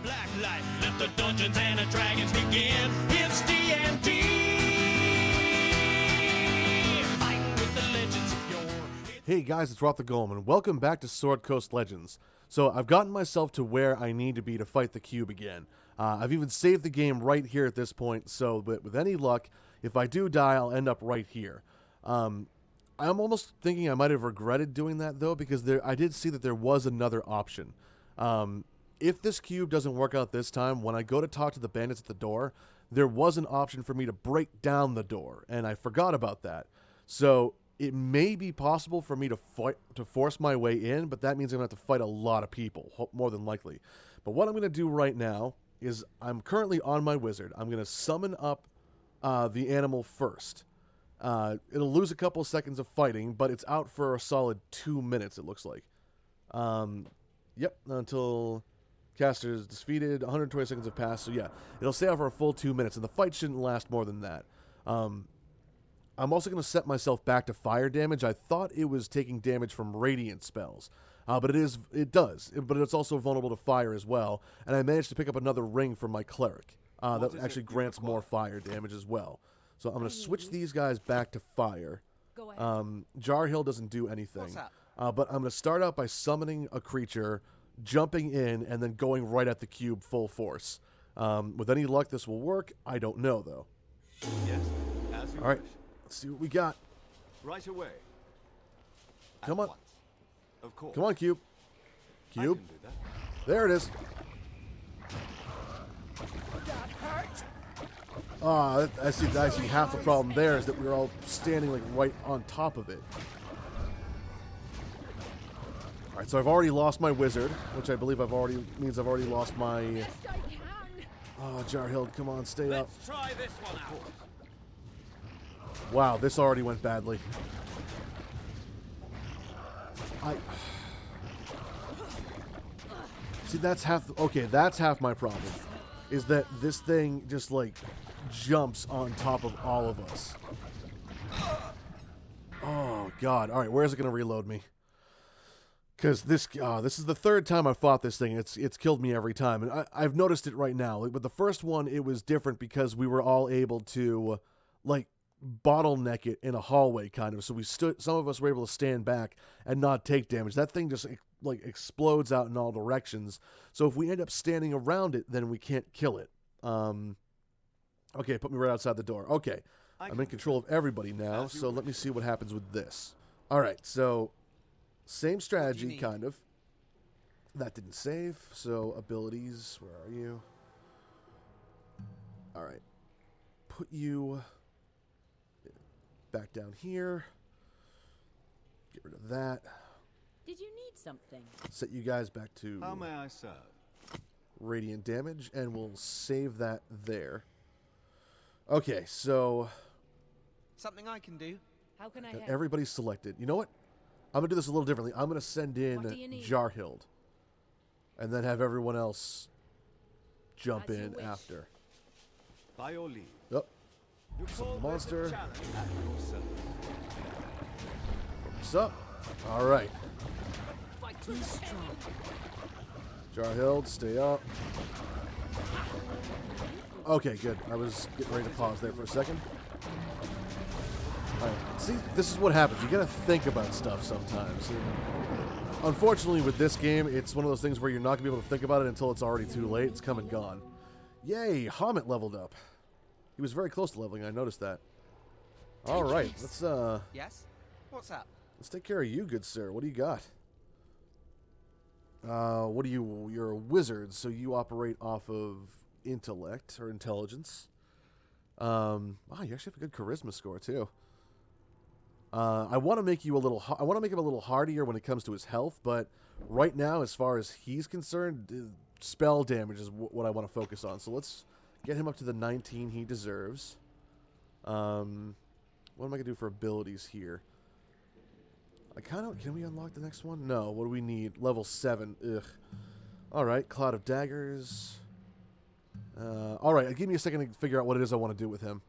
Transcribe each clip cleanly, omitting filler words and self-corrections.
black light. Let the Dungeons and the Dragons begin. It's D&D. Fighting with the legends of yore. Hey guys, it's RockTheGolem, and welcome back to Sword Coast Legends. So I've gotten myself to where I need to be to fight the cube again. I've even saved the game right here at this point, so with any luck, if I do die, I'll end up right here. I'm almost thinking I might have regretted doing that, though, because I did see that there was another option. If this cube doesn't work out this time, when I go to talk to the bandits at the door, there was an option for me to break down the door, and I forgot about that. So it may be possible for me to force my way in, but that means I'm going to have to fight a lot of people, more than likely. But what I'm going to do right now is I'm currently on my wizard. I'm going to summon up the animal first. It'll lose a couple of seconds of fighting, but it's out for a solid 2 minutes, it looks like. Yep, until caster is defeated, 120 seconds have passed, so yeah, it'll stay out for a full 2 minutes, and the fight shouldn't last more than that. I'm also going to set myself back to fire damage. I thought it was taking damage from radiant spells, but it does, but it's also vulnerable to fire as well, and I managed to pick up another ring from my cleric that actually grants more fire damage as well. So I'm going to switch these guys back to fire. Jarhill doesn't do anything, but I'm going to start out by summoning a creature, jumping in, and then going right at the cube full force. With any luck, this will work. I don't know, though. Yes, as you All right. wish. Let's see what we got. Right away. Come on. Of course. Come on, cube. Cube. I can do that. There it is. That hurt. I see half the problem there is that we're all standing like right on top of it. Alright, so I've already lost my wizard, which I believe means I've already lost my... Best I can. Oh, Jarhild, come on, stay up. Let's try this one out. Wow, this already went badly. See, that's half... Okay, that's half my problem. Is that this thing just, like, jumps on top of all of us. Oh, God. Alright, where is it going to reload me? Because this is the third time I've fought this thing. It's killed me every time. And I've noticed it right now. But the first one, it was different because we were all able to, like, bottleneck it in a hallway, kind of. So some of us were able to stand back and not take damage. That thing just, like, explodes out in all directions. So if we end up standing around it, then we can't kill it. Okay, put me right outside the door. Okay, I'm in control of everybody now, so let me see what happens with this. Alright, so same strategy, kind of. That didn't save, so abilities, where are you? Alright, put you back down here. Get rid of that. Did you need something? Set you guys back to How may I serve? radiant damage, and we'll save that there. Okay, so Something I can do. How can I help? everybody's selected. You know what? I'm going to do this a little differently. I'm going to send in What do you need? Jarhild, and then have everyone else jump As you in wish. after. By your leave. Oh, You Some call monster. this a challenge at your service. what's up? All right. Fight too strong. Jarhild, stay up. Okay, good. I was getting ready to pause there for a second. Alright, see, this is what happens. You gotta think about stuff sometimes. And unfortunately, with this game, it's one of those things where you're not gonna be able to think about it until it's already too late. It's come and gone. Yay, Hamet leveled up. He was very close to leveling, I noticed that. Alright, Yes? What's up? let's take care of you, good sir. What do you got? You're a wizard, so you operate off of intellect or intelligence. Wow, you actually have a good charisma score too. I want to make you I want to make him a little hardier when it comes to his health, but right now, as far as he's concerned, spell damage is what I want to focus on. So let's get him up to the 19 he deserves. What am I gonna do for abilities here? Can we unlock the next one? No. What do we need? Level 7. Ugh. Alright, Cloud of Daggers. Alright, give me a second to figure out what it is I want to do with him.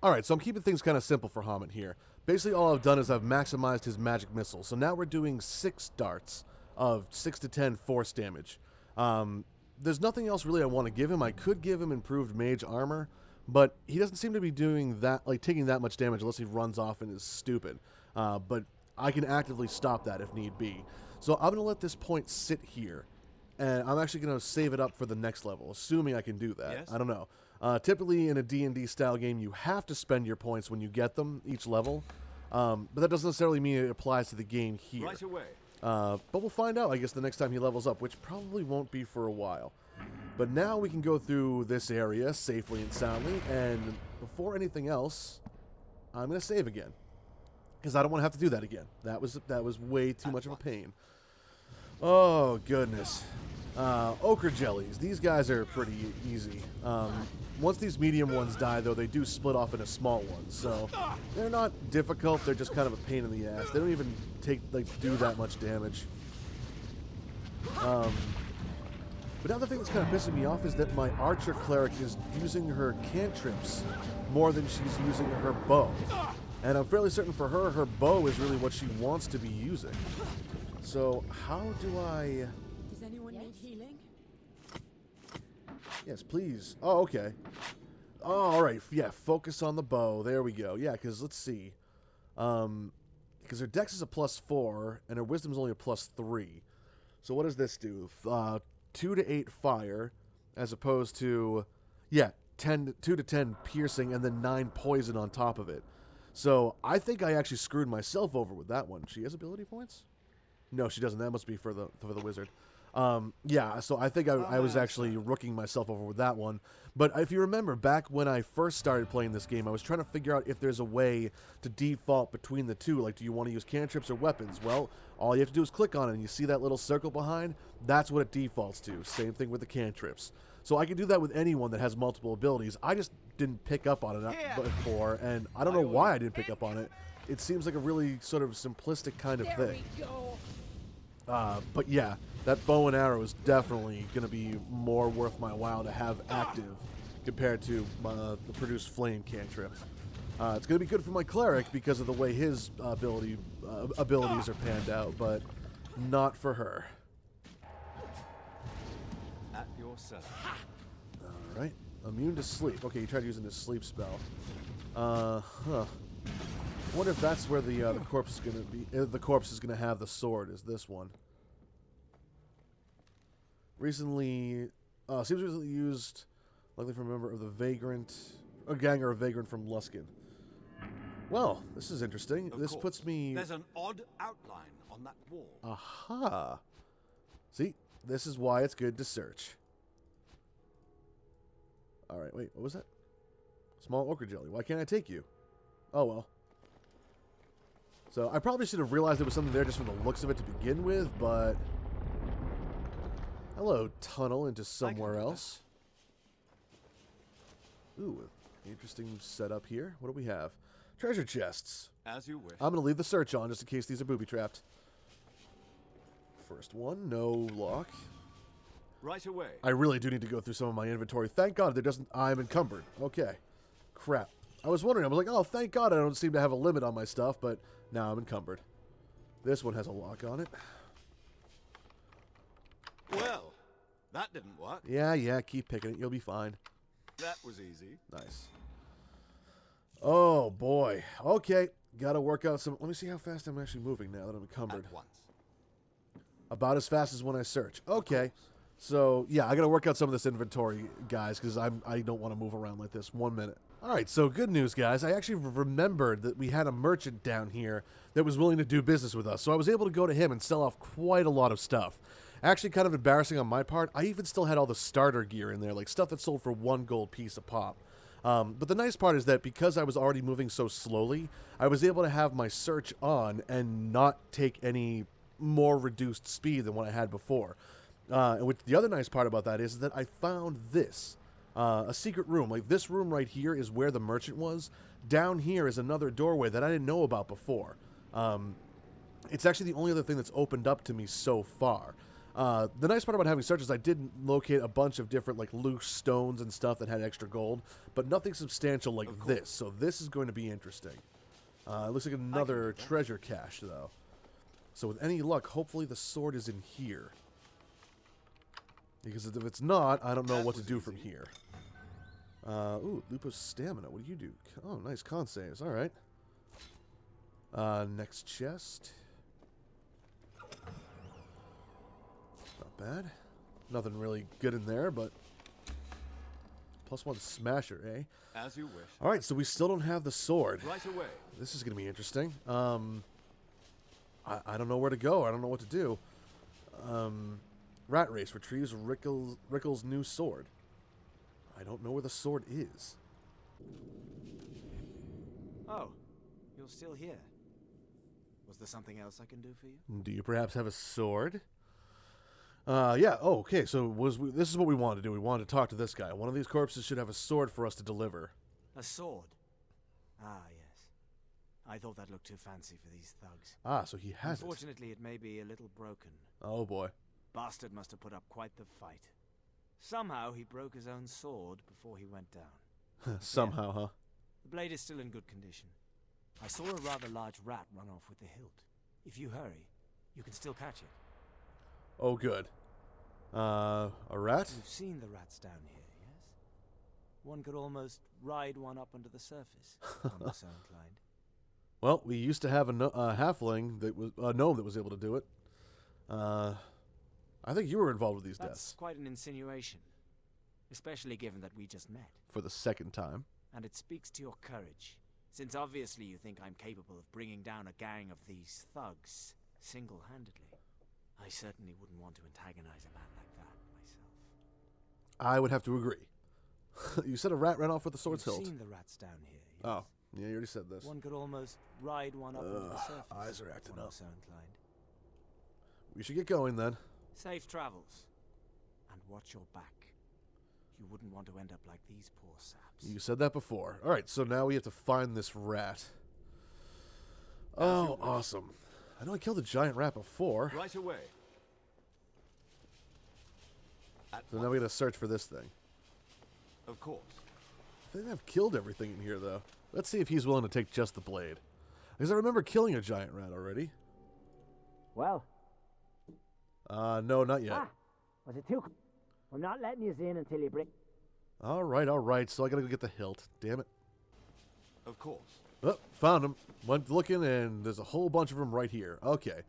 Alright, so I'm keeping things kind of simple for Hamet here. Basically, all I've done is I've maximized his magic missile. So now we're doing 6 darts of 6 to 10 force damage. there's nothing else really I want to give him. I could give him improved mage armor, but he doesn't seem to be doing that, like taking that much damage unless he runs off and is stupid. But I can actively stop that if need be. So I'm going to let this point sit here, and I'm actually going to save it up for the next level, assuming I can do that. Yes? I don't know. Typically in a D&D style game, you have to spend your points when you get them each level, but that doesn't necessarily mean it applies to the game here. Right away. But we'll find out, I guess, the next time he levels up, which probably won't be for a while. But now we can go through this area safely and soundly, and before anything else, I'm going to save again. Because I don't want to have to do that again. That was way too much of a pain. Oh, goodness. Ochre jellies. These guys are pretty easy. Once these medium ones die, though, they do split off into small ones. So they're not difficult. They're just kind of a pain in the ass. They don't even do that much damage. But now the thing that's kind of pissing me off is that my archer cleric is using her cantrips more than she's using her bow. And I'm fairly certain for her, her bow is really what she wants to be using. So how do I... Does anyone need healing? Yes, please. Oh, okay. Oh, all right. Yeah, focus on the bow. There we go. Yeah, because let's see. Because her dex is a +4, and her wisdom is only a +3. So what does this do? 2 to 8 fire, as opposed to, yeah, 2 to 10 piercing, and then 9 poison on top of it. So I think I actually screwed myself over with that one. She has ability points? No, she doesn't. That must be for the wizard. Yeah, so I think I was actually rooking myself over with that one. But if you remember, back when I first started playing this game, I was trying to figure out if there's a way to default between the two. Like, do you want to use cantrips or weapons? Well, all you have to do is click on it, and you see that little circle behind? That's what it defaults to. Same thing with the cantrips. So I can do that with anyone that has multiple abilities. I just didn't pick up on it before, and I don't know why I didn't pick up on it. It seems like a really sort of simplistic kind of thing. We go. But yeah, that bow and arrow is definitely going to be more worth my while to have active compared to the produce flame cantrip. It's going to be good for my cleric because of the way his abilities are panned out, but not for her. At your service. All right, immune to sleep. Okay, you tried using this sleep spell. Huh. I wonder if that's where the corpse is going to be. The corpse is going to have the sword. Is this one? Seems recently used, likely from a member of the Vagrant, a ganger of Vagrant from Luskin. Well, this is interesting. This puts me. There's an odd outline on that wall. Aha. See, this is why it's good to search. All right, wait, what was that? Small ochre jelly. Why can't I take you? Oh well. So I probably should have realized there was something there just from the looks of it to begin with, but... Hello, tunnel into somewhere else. Ooh, interesting setup here. What do we have? Treasure chests. As you wish. I'm going to leave the search on just in case these are booby-trapped. First one, no lock. Right away. I really do need to go through some of my inventory. Thank God there doesn't... I'm encumbered. Okay. Crap. I was wondering. I was like, oh, thank God I don't seem to have a limit on my stuff, but now I'm encumbered. This one has a lock on it. Well, that didn't work. Yeah, keep picking it. You'll be fine. That was easy. Nice. Oh, boy. Okay. Gotta work out some... Let me see how fast I'm actually moving now that I'm encumbered. At once. About as fast as when I search. Okay. So, yeah, I gotta work out some of this inventory, guys, because I don't want to move around like this. 1 minute. All right, so good news, guys. I actually remembered that we had a merchant down here that was willing to do business with us, so I was able to go to him and sell off quite a lot of stuff. Actually, kind of embarrassing on my part, I even still had all the starter gear in there, like stuff that sold for 1 gold piece a pop. But the nice part is that because I was already moving so slowly, I was able to have my search on and not take any more reduced speed than what I had before. And the other nice part about that is that I found this. A secret room. Like, this room right here is where the merchant was. Down here is another doorway that I didn't know about before. It's actually the only other thing that's opened up to me so far. The nice part about having search is I did locate a bunch of different, like, loose stones and stuff that had extra gold, but nothing substantial like this. So this is going to be interesting. It looks like another treasure cache, though. So with any luck, hopefully the sword is in here. Because if it's not, I don't know what to do from here. Ooh, Lupo's stamina. What do you do? Oh, nice con saves. All right. Next chest. Not bad. Nothing really good in there, but +1 smasher, eh? As you wish. All right, so we still don't have the sword. Right away. This is going to be interesting. I don't know where to go. I don't know what to do. Rat race retrieves Rickle's new sword. I don't know where the sword is. Oh, you're still here. Was there something else I can do for you? Do you perhaps have a sword? Yeah. Oh, okay. So this is what we wanted to do. We wanted to talk to this guy. One of these corpses should have a sword for us to deliver. A sword? Ah, yes. I thought that looked too fancy for these thugs. Ah, so he has it. Unfortunately, it may be a little broken. Oh, boy. Bastard must have put up quite the fight. Somehow he broke his own sword before he went down. Somehow, huh? The blade is still in good condition. I saw a rather large rat run off with the hilt. If you hurry, you can still catch it. Oh, good. A rat? You've seen the rats down here, yes? One could almost ride one up under the surface, on the so inclined. Well, we used to have a halfling that was a gnome that was able to do it. I think you were involved with these That's deaths quite an insinuation, especially given that we just met. for the second time. And it speaks to your courage, since obviously you think I'm capable of bringing down a gang of these thugs single-handedly. I certainly wouldn't want to antagonize a man like that myself. I would have to agree. You said a rat ran off with the sword's You've hilt. seen the rats down here, yes? Oh, yeah, you already said this. One could almost ride one up under the surface. eyes are acting one up. So inclined. We should get going then. Safe travels. And watch your back. You wouldn't want to end up like these poor saps. You said that before. All right, so now we have to find this rat. Oh, awesome. I know I killed a giant rat before. Right away. So now we gotta search for this thing. Of course. I think I've killed everything in here, though. Let's see if he's willing to take just the blade. Because I remember killing a giant rat already. Well, No, not yet. was it too... I'm not letting you in until you bring... All right. So I gotta go get the hilt. Damn it. Of course. Oh, found him. Went looking, and there's a whole bunch of them right here. Okay,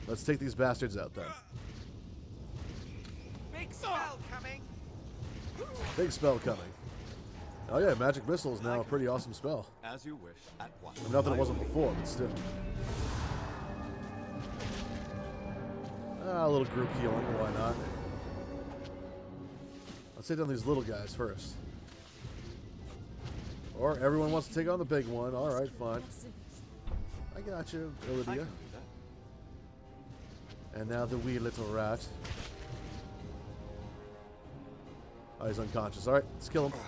let's take these bastards out then. Big spell coming. Big spell coming. Oh yeah, magic missile is now a pretty awesome spell. As you wish. At once. Not that it wasn't before, but still. A little group healing, why not? Let's take down these little guys first. Or everyone wants to take on the big one. All right, fine. I got you, I Olivia. can do that. And now the wee little rat. Oh, he's unconscious. All right, let's kill him.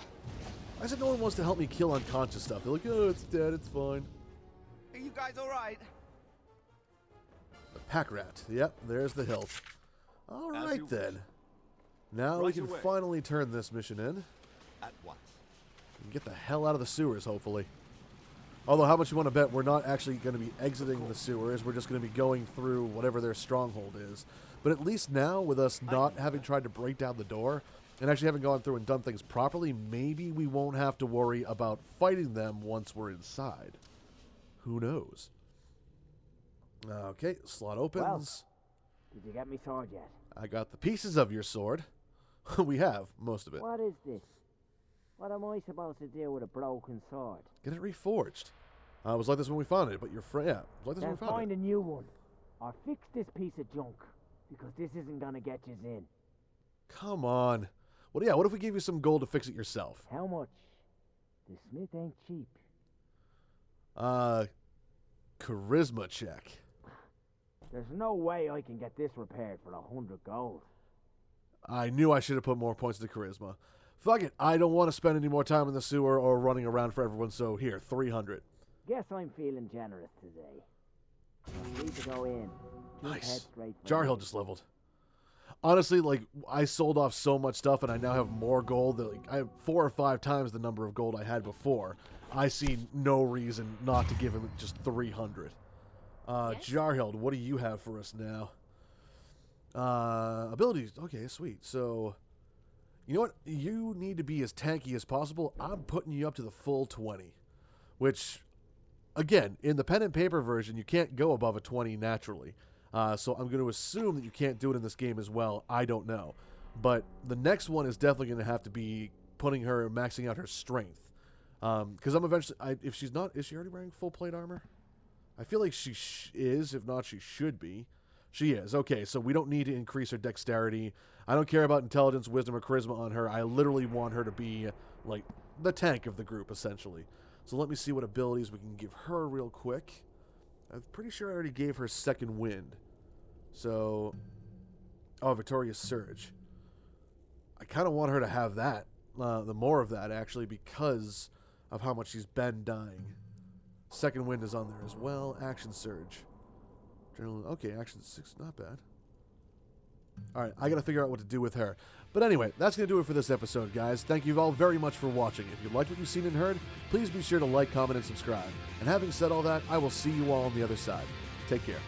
I said no one wants to help me kill unconscious stuff. They're like, oh, it's dead, it's fine. Are you guys all right? The pack rat. Yep, there's the hilt. All As right, you then. wish. Now we Right can away. finally turn this mission in. At once. And get the hell out of the sewers, hopefully. Although, how much you want to bet we're not actually going to be exiting the sewers. We're just going to be going through whatever their stronghold is. But at least now, with us not having tried to break down the door, and actually having gone through and done things properly, maybe we won't have to worry about fighting them once we're inside. Who knows? Okay, slot opens. Did you get me sword yet? I got the pieces of your sword. We have, most of it. What is this? What am I supposed to do with a broken sword? Get it reforged. It was like this when we found it, but your friend, yeah, it was like this when Then we found find it. a new one. Or fix this piece of junk. Because this isn't gonna get you in. Come on. Well, yeah, what if we gave you some gold to fix it yourself? How much? The smith ain't cheap. Charisma check. There's no way I can get this repaired for 100 gold. I knew I should have put more points into charisma. Fuck it, I don't want to spend any more time in the sewer or running around for everyone, so here, 300. Guess I'm feeling generous today. I'm free to go in. Just head Nice. straight for Jarhill the- just leveled. Honestly, like, I sold off so much stuff and I now have more gold that, like, I have 4 or 5 times the number of gold I had before. I see no reason not to give him just 300. Jarhild, what do you have for us now? Abilities. Okay, sweet. So, you know what? You need to be as tanky as possible. I'm putting you up to the full 20. Which, again, in the pen and paper version, you can't go above a 20 naturally. So I'm going to assume that you can't do it in this game as well. I don't know. But the next one is definitely going to have to be putting her, maxing out her strength. Because I'm eventually, if she's not, is she already wearing full plate armor? I feel like she is. If not, she should be. She is. Okay, so we don't need to increase her dexterity. I don't care about intelligence, wisdom, or charisma on her. I literally want her to be, like, the tank of the group, essentially. So let me see what abilities we can give her real quick. I'm pretty sure I already gave her second wind. So, oh, Victorious Surge. I kind of want her to have that. The more of that, actually, because of how much she's been dying. Second wind is on there as well. Action Surge. Okay, action 6, not bad. Alright, I gotta figure out what to do with her. But anyway, that's gonna do it for this episode, guys. Thank you all very much for watching. If you liked what you've seen and heard, please be sure to like, comment, and subscribe. And having said all that, I will see you all on the other side. Take care.